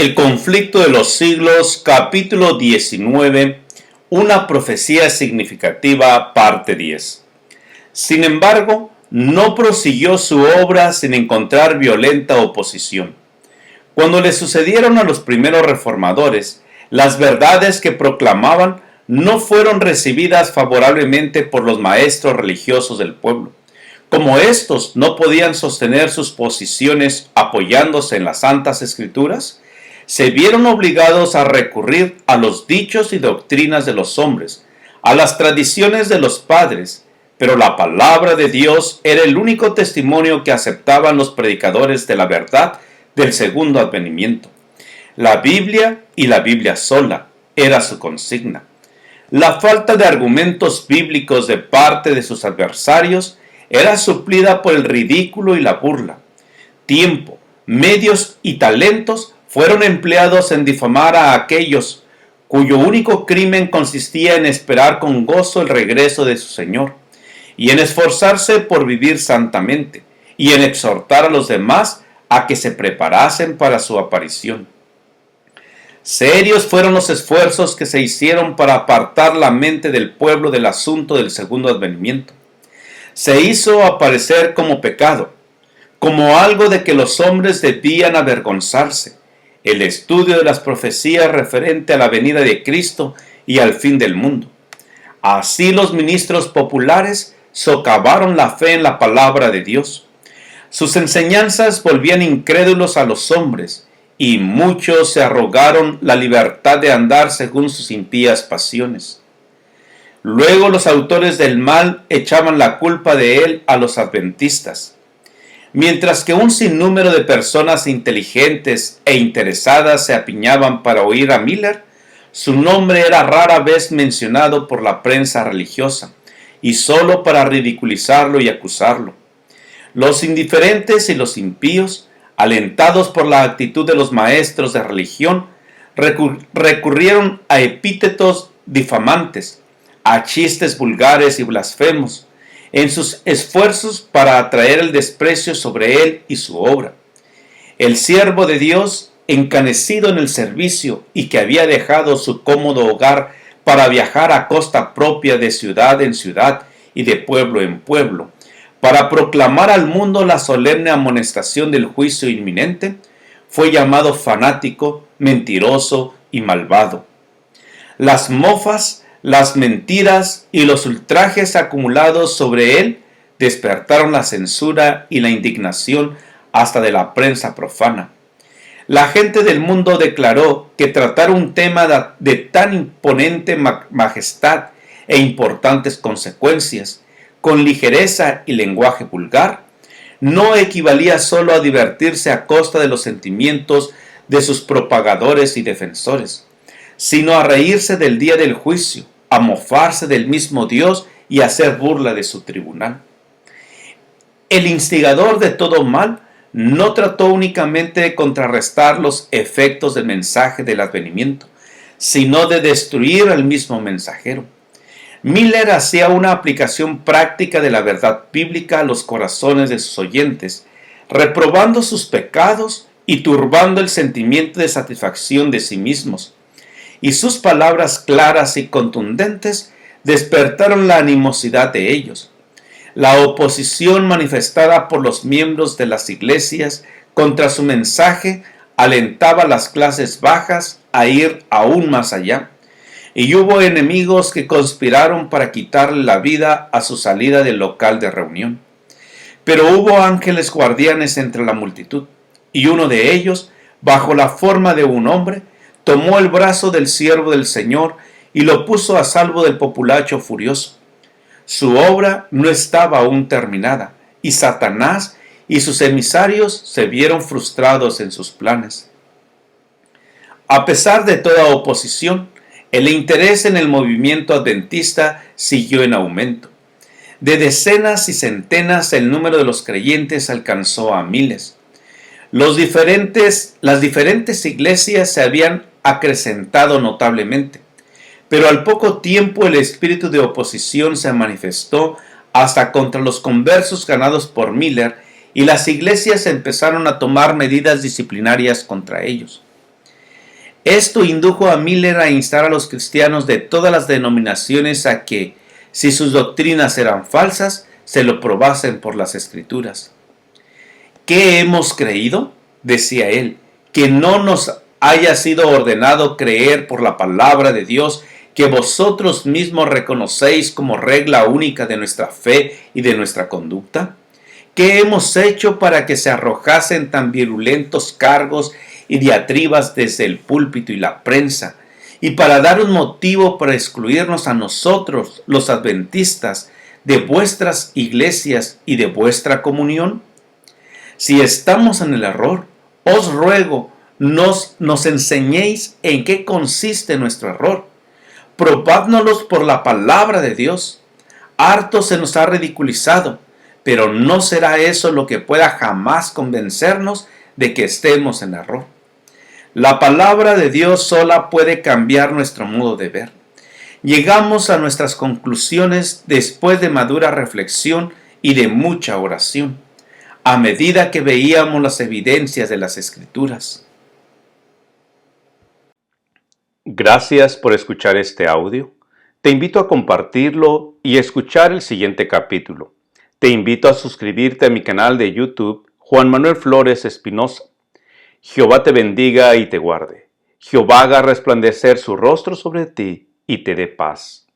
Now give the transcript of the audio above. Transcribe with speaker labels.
Speaker 1: El conflicto de los siglos, capítulo 19, una profecía significativa, parte 10. Sin embargo, no prosiguió su obra sin encontrar violenta oposición. Cuando le sucedieron a los primeros reformadores, las verdades que proclamaban no fueron recibidas favorablemente por los maestros religiosos del pueblo. Como estos no podían sostener sus posiciones apoyándose en las Santas Escrituras, se vieron obligados a recurrir a los dichos y doctrinas de los hombres, a las tradiciones de los padres, pero la palabra de Dios era el único testimonio que aceptaban los predicadores de la verdad del segundo advenimiento. La Biblia y la Biblia sola era su consigna. La falta de argumentos bíblicos de parte de sus adversarios era suplida por el ridículo y la burla. Tiempo, medios y talentos fueron empleados en difamar a aquellos cuyo único crimen consistía en esperar con gozo el regreso de su Señor, y en esforzarse por vivir santamente, y en exhortar a los demás a que se preparasen para su aparición. Serios fueron los esfuerzos que se hicieron para apartar la mente del pueblo del asunto del segundo advenimiento. Se hizo aparecer como pecado, como algo de que los hombres debían avergonzarse, el estudio de las profecías referente a la venida de Cristo y al fin del mundo. Así los ministros populares socavaron la fe en la palabra de Dios. Sus enseñanzas volvían incrédulos a los hombres, y muchos se arrogaron la libertad de andar según sus impías pasiones. Luego los autores del mal echaban la culpa de él a los adventistas. Mientras que un sinnúmero de personas inteligentes e interesadas se apiñaban para oír a Miller, su nombre era rara vez mencionado por la prensa religiosa, y solo para ridiculizarlo y acusarlo. Los indiferentes y los impíos, alentados por la actitud de los maestros de religión, recurrieron a epítetos difamantes, a chistes vulgares y blasfemos, en sus esfuerzos para atraer el desprecio sobre él y su obra. El siervo de Dios, encanecido en el servicio y que había dejado su cómodo hogar para viajar a costa propia de ciudad en ciudad y de pueblo en pueblo, para proclamar al mundo la solemne amonestación del juicio inminente, fue llamado fanático, mentiroso y malvado. Las mofas, las mentiras y los ultrajes acumulados sobre él despertaron la censura y la indignación hasta de la prensa profana. La gente del mundo declaró que tratar un tema de tan imponente majestad e importantes consecuencias, con ligereza y lenguaje vulgar, no equivalía solo a divertirse a costa de los sentimientos de sus propagadores y defensores, sino a reírse del día del juicio, a mofarse del mismo Dios y a hacer burla de su tribunal. El instigador de todo mal no trató únicamente de contrarrestar los efectos del mensaje del advenimiento, sino de destruir al mismo mensajero. Miller hacía una aplicación práctica de la verdad bíblica a los corazones de sus oyentes, reprobando sus pecados y turbando el sentimiento de satisfacción de sí mismos. Y sus palabras claras y contundentes despertaron la animosidad de ellos. La oposición manifestada por los miembros de las iglesias contra su mensaje alentaba a las clases bajas a ir aún más allá. Y hubo enemigos que conspiraron para quitarle la vida a su salida del local de reunión. Pero hubo ángeles guardianes entre la multitud, y uno de ellos, bajo la forma de un hombre, tomó el brazo del siervo del Señor y lo puso a salvo del populacho furioso. Su obra no estaba aún terminada, y Satanás y sus emisarios se vieron frustrados en sus planes. A pesar de toda oposición, el interés en el movimiento adventista siguió en aumento. De decenas y centenas el número de los creyentes alcanzó a miles. Las diferentes iglesias se habían acrecentado notablemente, pero al poco tiempo el espíritu de oposición se manifestó hasta contra los conversos ganados por Miller, y las iglesias empezaron a tomar medidas disciplinarias contra ellos. Esto indujo a Miller a instar a los cristianos de todas las denominaciones a que, si sus doctrinas eran falsas, se lo probasen por las Escrituras. ¿Qué hemos creído?, decía él, que no nos haya sido ordenado creer por la palabra de Dios, que vosotros mismos reconocéis como regla única de nuestra fe y de nuestra conducta. ¿Qué hemos hecho para que se arrojasen tan virulentos cargos y diatribas desde el púlpito y la prensa, y para dar un motivo para excluirnos a nosotros, los adventistas, de vuestras iglesias y de vuestra comunión? Si estamos en el error, os ruego nos enseñéis en qué consiste nuestro error. Probádnoslos por la palabra de Dios. Harto se nos ha ridiculizado, pero no será eso lo que pueda jamás convencernos de que estemos en error. La palabra de Dios sola puede cambiar nuestro modo de ver. Llegamos a nuestras conclusiones después de madura reflexión y de mucha oración, a medida que veíamos las evidencias de las Escrituras. Gracias por escuchar este audio. Te invito a compartirlo y escuchar el siguiente capítulo. Te invito a suscribirte a mi canal de YouTube, Juan Manuel Flores Espinosa. Jehová te bendiga y te guarde. Jehová haga resplandecer su rostro sobre ti y te dé paz.